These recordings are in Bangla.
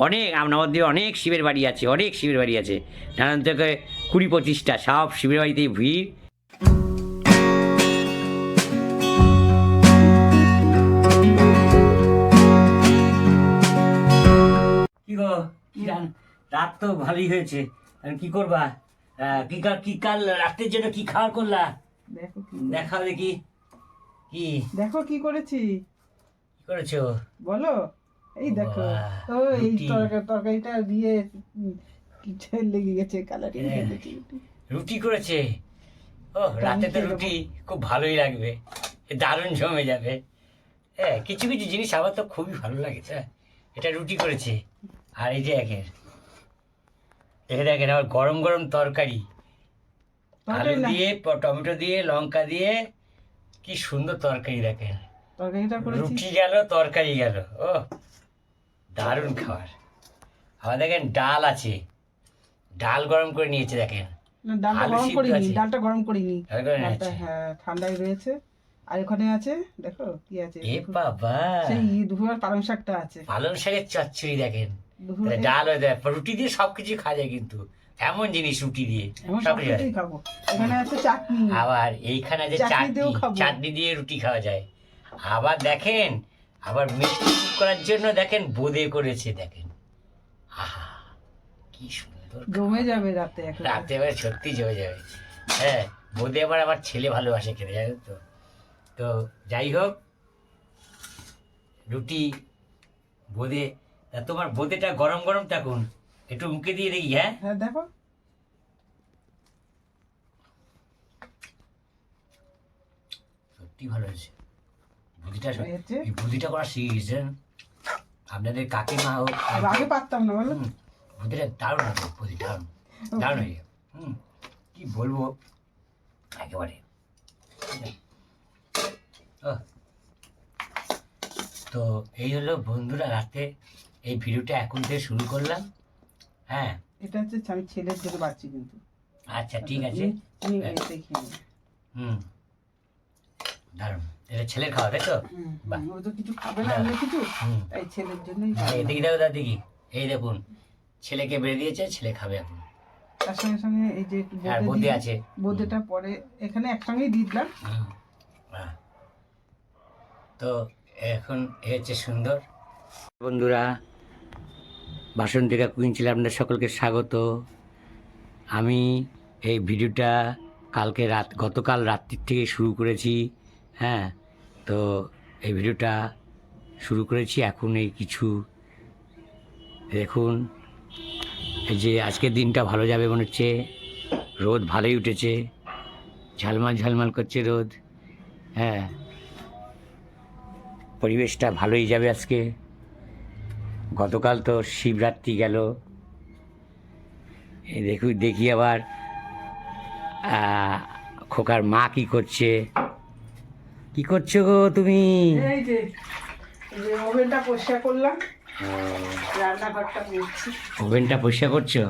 অনেক নবদ্বীপে অনেক শিবের বাড়ি আছে, অনেক শিবের বাড়ি আছে, নানান থেকে 20-25টা, সব শিবের বাড়িতেই ভিড়। কি গো, রাত তো ভালোই হয়েছে, কি করবা? কি কাল রাতের জন্য কি খাওয়ার করলা? দেখো দেখাও দেখি। কি দেখো কি করেছি, কি করেছো বলো? এই দেখো, ও এই তরকারিটা দিয়ে কিছু লেগে গেছে, কালারিং রুটি করেছে। ও, রাতে তো রুটি খুব ভালোই লাগবে, দারুণ জমে যাবে। হ্যাঁ, কিছু কিছু জিনিস আমার তো খুবই ভালো লাগে। এটা রুটি করেছে, আর এই যে দেখেন আবার গরম গরম তরকারি, আলু দিয়ে টমেটো দিয়ে লঙ্কা দিয়ে, কি সুন্দর তরকারি। দেখেন রুটি গেল, তরকারি গেল, ও দারুণ খাবার। আবার দেখেন ডাল আছে, ডাল গরম করে নিয়েছে। দেখেন ডালটা গরম করিনি, হ্যাঁ ঠান্ডায় রয়েছে। আর ওখানে আছে, দেখো কি আছে, এ বাবা, সেই দুপুরের পালং শাকটা আছে, পালং শাকের চচ্চড়ি। দেখেন ডাল রুটি দিয়ে সবকিছু খাওয়া যায়, কিন্তু এমন জিনিস রুটি দিয়ে সবকিছু খাবো। এখানে আছে চাটনি, আবার এইখানে আছে চাটনি দিয়ে রুটি খাওয়া যায়। আবার দেখেন, আবার মিষ্টি করার জন্য দেখেন বোঁদে করেছে। দেখেন, আহা কি সুন্দর, জমে যাবে রাতে। রাতে এবার সত্যি জমে যাবে। হ্যাঁ, বোঁদে আবার আমার ছেলে ভালোবাসে খেতে, জানেন তো। তো যাই হোক, রুটি বোঁদে, তোমার বোঁদেটা গরম গরম থাকুন, একটু মুখে দিয়ে দেখি। হ্যাঁ হ্যাঁ দেখো, সত্যি ভালো হয়েছে বুদ্ধিটা করা শিখেছেন আপনাদের কাকিমা হোক, আগে পারতাম না, বলো। বুদ্ধিটা দারুণ আছে, বুদ্ধি দারুণ দারুণ হয়ে যাবে। কি বলবো, একেবারে। তো এই হলো বন্ধুরা, রাতে এই ভিডিওটা এখন থেকে শুরু করলাম। হ্যাঁ, এটা হচ্ছে আমি ছেলের জন্য বাচ্চি, কিন্তু আচ্ছা ঠিক আছে। দারুণ, এটা ছেলের খাওয়া, তাই তো? ও তো কিছু খাবে না, অন্য কিছু, তাই ছেলের জন্যই। দেখি দেখো দাদা, দেখি, এই দেখুন, ছেলেকে বেড়ে দিয়েছে, ছেলে খাবে এখন। তার সঙ্গে সঙ্গে এই যে বোঁদে আছে, বোঁদেটা পরে এখানে একসঙ্গেই দিয়ে দিলাম। তো এখন এ হচ্ছে সুন্দর। বন্ধুরা, বাসন্তিকা কুইন চ্যানেলে আপনাদের সকলকে স্বাগত। আমি এই ভিডিওটা গতকাল রাত্রির থেকে শুরু করেছি। হ্যাঁ, তো এই ভিডিওটা শুরু করেছি এখন। এই কিছু দেখুন, এই যে আজকের দিনটা ভালো যাবে মনে হচ্ছে, রোদ ভালোই উঠেছে, ঝালমাল ঝালমাল করছে রোদ। হ্যাঁ, পরিবেশটা ভালোই যাবে আজকে। গতকাল তো শিবরাত্রি গেল, দেখি আবার খোকার মা কি করছে। কি করছো গো তুমি? এই যে ওভেনটা পরিষ্কার করলাম, রান্নাঘরটা করছি। ওভেনটা পরিষ্কার করছো,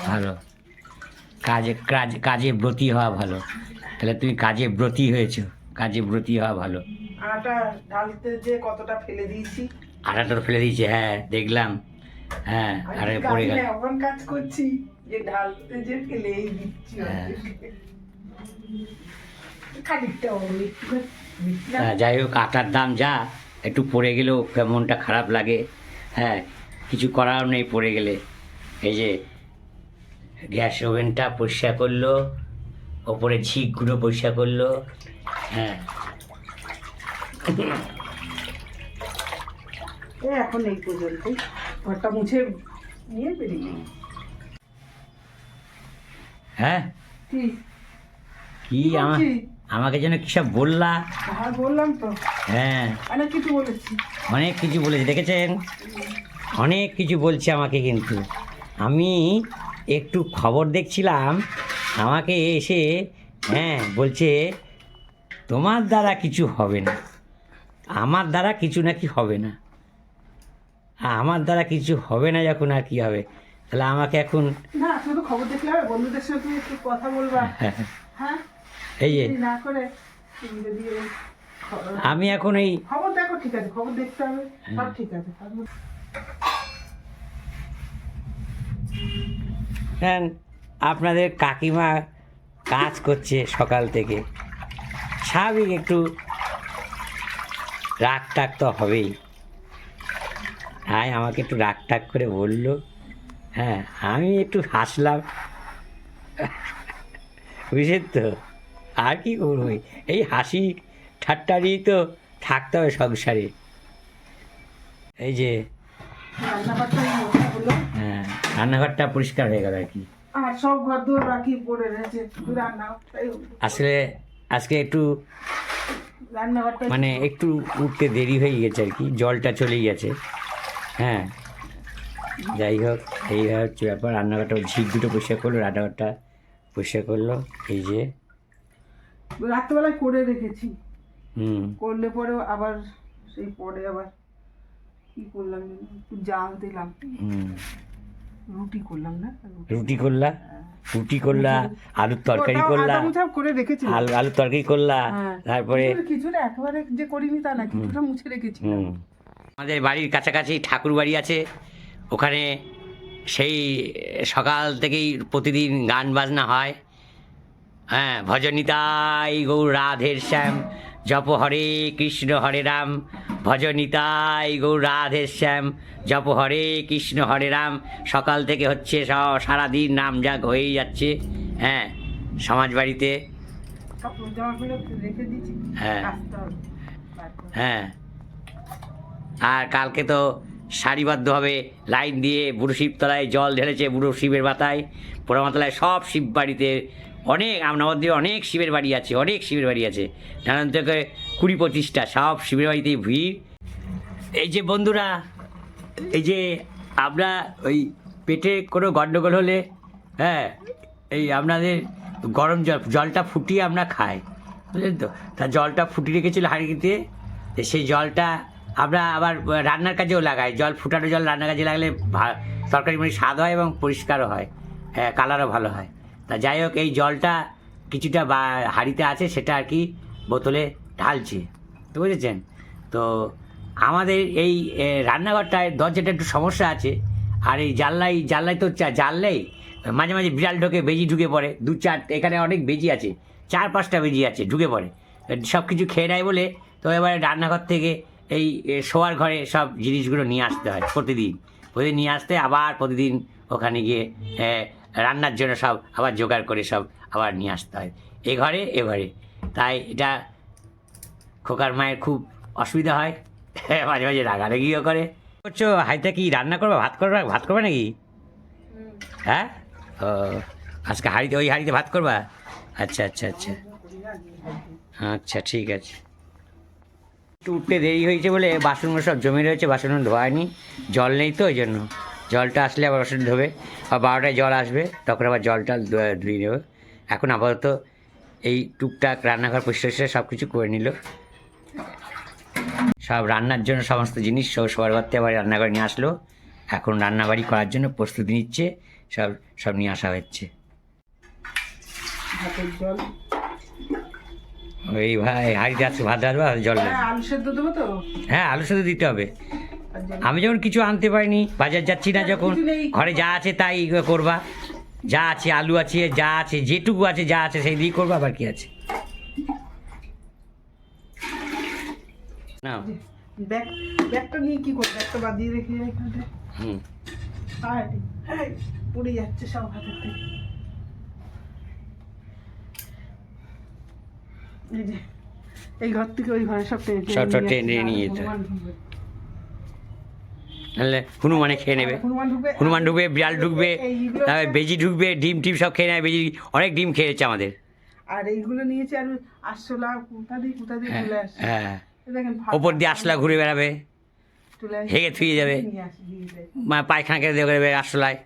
ভালো। কাজে ব্রতী হওয়া ভালো। তাহলে তুমি কাজে ব্রতী হয়েছো, কাজে ব্রতী হওয়া ভালো। আটা ঢালতে যে কতটা ফেলে দিয়েছি, আটাটা ফেলে দিয়েছে, হ্যাঁ দেখলাম। হ্যাঁ, আরে পড়ে গেল, এমন কাজ করছি যে ঢালতে যে ফেলেই দিচ্ছি। যাই হোক, আটার দাম যা, একটু পড়ে গেলেও মনটা খারাপ লাগে। হ্যাঁ, কিছু করার নেই পড়ে গেলে। এই যে গ্যাস ওভেনটা পরিষ্কার করলো, ওপরে ঝিকগুলো পরিষ্কার করলো। হ্যাঁ, এখন এই পর্যন্ত ঘরটা মুছে নিয়ে বেরিয়ে। হ্যাঁ, কি আমাকে যেন কি সব বললা? হ্যাঁ বললাম তো, হ্যাঁ অনেক কিছু বলেছি, অনেক কিছু বলেছি, দেখেছেন, অনেক কিছু বলছে আমাকে। কিন্তু আমি একটু খবর দেখছিলাম, আমাকে এসে বলছে তোমার দ্বারা কিছু হবে না, আমার দ্বারা কিছু নাকি হবে না। আমার দ্বারা কিছু হবে না যখন, আর কি হবে? তাহলে আমাকে এখন না শুধু খবর দেখলে হবে, বন্ধুদের সাথে তুমি একটু কথা বলবা। হ্যাঁ, এই যে না করে আমি এখন এই খবর দেখো, ঠিক আছে, খবর দেখতে হবে, সব ঠিক আছে। হ্যাঁ, আপনাদের কাকিমা কাজ করছে সকাল থেকে, স্বাভাবিক একটু রাগ টাগ তো হবেই। হ্যাঁ, আমাকে একটু রাগ টাগ করে বললো, হ্যাঁ আমি একটু হাসলাম, বুঝলেন তো। আর কি করবো, এই হাসি ঠাট্টা নিয়েই তো থাকতে হবে সংসারে। এই যে রান্নাঘরটা এই মোছা হলো, হ্যাঁ, রান্নাঘরটা পরিষ্কার হয়ে গেল আর কি। আর সব ঘর দুয়ার বাকি পড়ে রয়েছে, শুধু রান্নাঘরটাই হলো। আসলে আজকে একটু রান্নাঘরটা মানে একটু উঠতে দেরি হয়ে গেছে আর কি, জলটা চলেই গেছে। হ্যাঁ, যাই হোক, এই হচ্ছে ব্যাপার। রান্নাঘরটা ঝিক দুটো পরিষ্কার করলো, রান্নাঘরটা পরিষ্কার করলো। এই যে রাত্রেবেলায় করে রেখেছি, হুম করলে পরে আবার সেই পরে আবার কি করলাম জানো? একটু জাল দিলাম, হুম রুটি করলাম না, রুটি করলা, রুটি করলা, আলুর তরকারি ওটাও করলা, আধা মুছা করে রেখেছি। আলুর তরকারি করলা, হ্যাঁ। তারপরে কিছুটা একেবারে যে করিনি তা না, কিছুটা মুছে রেখেছি। আমাদের বাড়ির কাছাকাছি ঠাকুর বাড়ি আছে, ওখানে সেই সকাল থেকেই প্রতিদিন গান বাজনা হয়। হ্যাঁ, ভজনিতাই গৌর রাধের শ্যাম, জপ হরে কৃষ্ণ হরে রাম, ভজনিতাই গৌর রাধের শ্যাম, জপ হরে কৃষ্ণ হরে রাম। সকাল থেকে হচ্ছে, সারাদিন নাম জাগ হয়েই যাচ্ছে। হ্যাঁ, সমাজ বাড়িতে। কাপড় জামাগুলো রেখে দিয়েছি, হ্যাঁ কাচতে হবে তারপর। হ্যাঁ, আর কালকে তো সারিবদ্ধভাবে লাইন দিয়ে বুড়ো শিবতলায় জল ঢেলেছে, বুড়ো শিবের মাথায়, পোড়ামাতলায় সব শিব বাড়িতে। অনেক নবদ্বীপে অনেক শিবের বাড়ি আছে, অনেক শিবের বাড়ি আছে, নানান থেকে 20-25টা সব শিবের বাড়িতেই ভিড়। এই যে বন্ধুরা, এই যে আমরা ওই পেটে কোনো গণ্ডগোল হলে, হ্যাঁ, এই আপনাদের গরম জলটা ফুটিয়ে আমরা খাই, বুঝলেন তো। তা জলটা ফুটিয়ে রেখেছিল হাঁড়িতে, সেই জলটা আমরা আবার রান্নার কাজেও লাগাই। জল ফুটানো জল রান্নার কাজে লাগলে তরকারি মানে স্বাদ হয় এবং পরিষ্কারও হয়, হ্যাঁ, কালারও ভালো হয়। তা যাই হোক, এই জলটা কিছুটা হাঁড়িতে আছে, সেটা আর কি বোতলে ঢালছে, তো বুঝেছেন তো। আমাদের এই রান্নাঘরটায় দরজাটা একটু সমস্যা আছে, আর এই জানলাই তো জানলেই মাঝে মাঝে বিড়াল ঢোকে, বেজি ঢুকে পড়ে, 2-4, এখানে অনেক বেজি আছে, 4-5টা বেজি আছে, ঢুকে পড়ে, সব কিছু খেয়ে নেয় বলে। তো এবারে রান্নাঘর থেকে এই শোয়ার ঘরে সব জিনিসগুলো নিয়ে আসতে হয় প্রতিদিন নিয়ে আসতে, আবার প্রতিদিন ওখানে গিয়ে রান্নার জন্য সব আবার জোগাড় করে সব আবার নিয়ে আসতে হয় এ ঘরে। তাই এটা খোকার মায়ের খুব অসুবিধা হয়, মাঝে মাঝে রাগারাগিও করে। করছো হাইতে কি রান্না করবে, ভাত করবে নাকি? হ্যাঁ, ও আজকে হাঁড়িতে, ওই হাঁড়িতে ভাত করবা? আচ্ছা আচ্ছা আচ্ছা আচ্ছা, ঠিক আছে। একটু উঠতে দেরি হয়েছে বলে বাসনগুলো সব জমে রয়েছে, বাসনগুলো ধোয়ায়নি, জল নেই তো, ওই জন্য। জলটা আসলে আবার বাসন ধোবে, আর 12টায় জল আসবে, তখন আবার জলটা ধুয়ে নেবে। এখন আপাতত এই টুকটাক রান্নাঘর পরিষ্কার সব কিছু করে নিল, সব রান্নার জন্য সমস্ত জিনিস সবার ঘর থেকে আবার রান্নাঘরে নিয়ে আসলো। এখন রান্নাবাড়ি করার জন্য প্রস্তুতি নিচ্ছে, সব নিয়ে আসা হচ্ছে। ভাতের জল, ওই ভাই হাঁড়িতে আছে, ভাত রাখবো, জল নেই। আলু সেদ্ধ দেবো তো। হ্যাঁ, আলু সেদ্ধ দিতে হবে। আমি যখন কিছু আনতে পারিনি, বাজার যাচ্ছি না যখন, ঘরে যা আছে তাই করবা, যা আছে, আলু আছে, যা আছে, যেটুকু আছে, যা আছে সেই দিয়ে করবা, আবার কি আছে না। ব্যাগটা নিয়ে কি করবো, ব্যাগটা বাদ দিয়ে রেখে যাই এখানে। হুম, পড়ে যাচ্ছে সব হাতের থেকে। এই যে এই ঘর থেকে ওই ঘরে সব টেনে নিয়ে যেতে হয়। নাহলে হনুমানে খেয়ে নেবে, হনুমান ঢুকবে, বিড়াল ঢুকবে, তারপরে বেজি ঢুকবে, ডিম টিম সব খেয়ে নেবে। বেজি অনেক ডিম খেয়েছে আমাদের। আর এইগুলো নিয়েছে, আর আরশোলা কোথা দিয়ে চলে আসে। হ্যাঁ, দেখেন ওপর দিয়ে আরশোলা ঘুরে বেড়াবে, হেগে থুয়ে যাবে, পায়খানা কেটে দেবে আরশোলায়।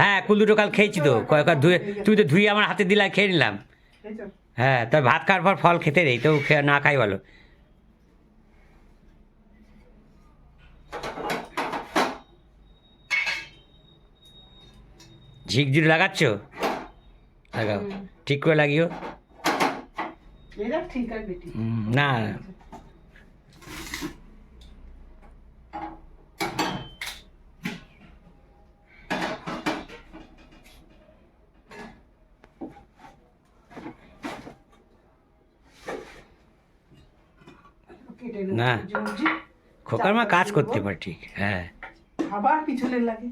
হ্যাঁ, কুল দুটো কাল খেয়েছি তো, কয়েকবার ধুয়ে, তুই তো ধুয়ে আমার হাতে দিলা, খেয়ে নিলাম। হ্যাঁ, তবে ভাত খাওয়ার পর ফল খেতে নেই তো, না খাই ভালো। ঝিকঝুরি লাগাচ্ছ, লাগাও, ঠিক করে লাগিও। এরা ঠিক আছে বেটি। না কেটে নেবো না। সবজি। খোকার মা কাজ করতে পারে ঠিক, হ্যাঁ। আবার পিছনে লাগে।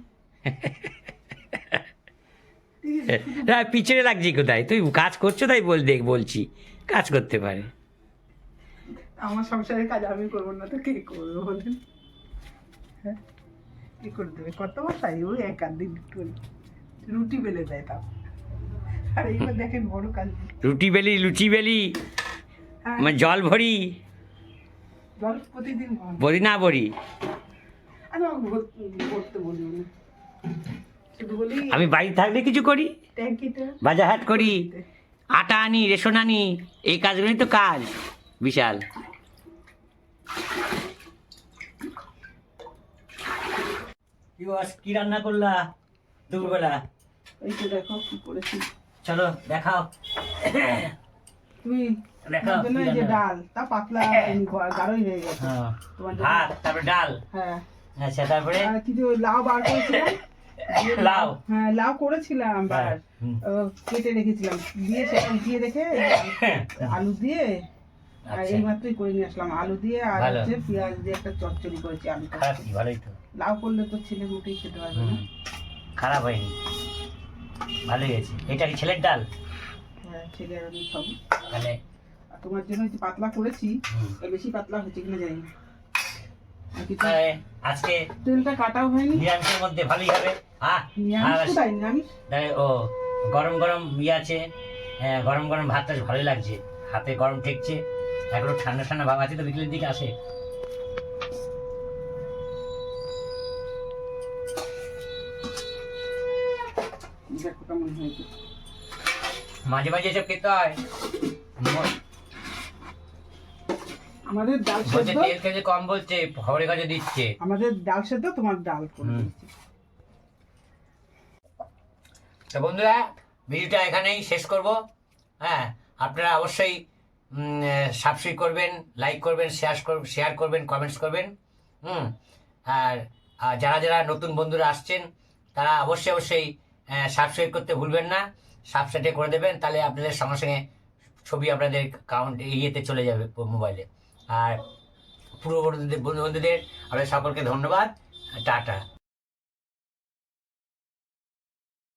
ঠিক আছে, শুধু না পিছনে লাগছি কোথায়, তুই কাজ করছো তাই বলছি কাজ করতে পারে। আমার সংসারের কাজ আমি করবো না তো কে করবে বলেন? হ্যাঁ, কি করে দেবে? কত মশাই ওই এক আধ দিন করে রুটি বেলে দেয় তাও। আর এইবার দেখেন বড় কাজ। রুটি বেলি, লুচি বেলি, হ্যাঁ, মানে জল ভরি, জল প্রতিদিন ভরে। ভরি না ভরি। আমি আমাকে ভরতে বলি না, শুধু বলি আমি বাড়িতে থাকলে কিছু করি, ট্যাঙ্কিটা বাজার হাট করি, আটা আনি, রেশন আনি, এই কাজগুলোই তো কাজ বিশাল। কি রান্না করলা দুপুরবেলা? এই তো দেখো কি করেছি। চলো দেখাও, তুমি দেখাও তোমার জন্য কি এই যে রান্না। ডাল তা পাতলা গাঢ়ই হয়ে গেছে। হ্যাঁ, তোমার জন্য ভাত তারপরে ডাল, হ্যাঁ, আচ্ছা তারপরে আর কিছু লাউ বার করেছিলাম। দিয়ে লাউ। হ্যাঁ, লাউ করেছিলাম বার, হুম। কেটে রেখেছিলাম, দিয়ে সেটা উঠিয়ে রেখে আলু দিয়ে আর আচ্ছা, এই মাত্রই করে নিয়ে আসলাম, আলু দিয়ে আর ভালো। হচ্ছে পেঁয়াজ দিয়ে একটা চচ্চড়ি করেছি আলু খারাপ কি, ভালোই তো। লাউ করলে তো ছেলে মোটেই খেতে পারবে না। হুম, খারাপ হয়নি, ভালোই হয়েছে। এটা কি ছেলের ডাল? হ্যাঁ, ছেলে আর আমি খাবো। তাহলে আর তোমার জন্য একটু পাতলা করেছি, হুম। আর বেশি পাতলা হচ্ছে কিনা জানি না। আর কিছু তাহলে আজকে তেলটা কাটাও হয়নি। নিরামিষের মধ্যে ভালোই হবে। নিরামিষ কোথায় নিরামিষ? তাহলে ও গরম গরম আছে, হ্যাঁ, গরম গরম ভাতটা ভালোই লাগছে, হাতে গরম ঠেকছে, এখনো ঠান্ডা ঠান্ডা ভাব আছে তো, বিকেলের দিকে আসে। দেখো কেমন হয়েছে। মাঝে মাঝে এসব খেতে হয়। আমাদের ডাল বলছে সেদ্ধ, তেল খেতে কম, বলছে খবরের কাছে দিচ্ছে। আমাদের ডাল সেদ্ধ, তোমার ডাল করে হুম। দিচ্ছি। তো বন্ধুরা, ভিডিওটা এখানেই শেষ করব। হ্যাঁ, আপনারা অবশ্যই সাবস্ক্রাইব করবেন, লাইক করবেন, শেয়ার করবেন, কমেন্টস করবেন। আর যারা যারা নতুন বন্ধুরা আসছেন তারা অবশ্যই সাবস্ক্রাইব করতে ভুলবেন না, সাবস্ক্রাইব করে দেবেন, তাহলে আপনাদের সঙ্গে সঙ্গে ছবি আপনাদের কাউন্ট ইয়েতে চলে যাবে মোবাইলে। আর পুরো বন্ধুদের আপনাদের সকলকে ধন্যবাদ, টাটা।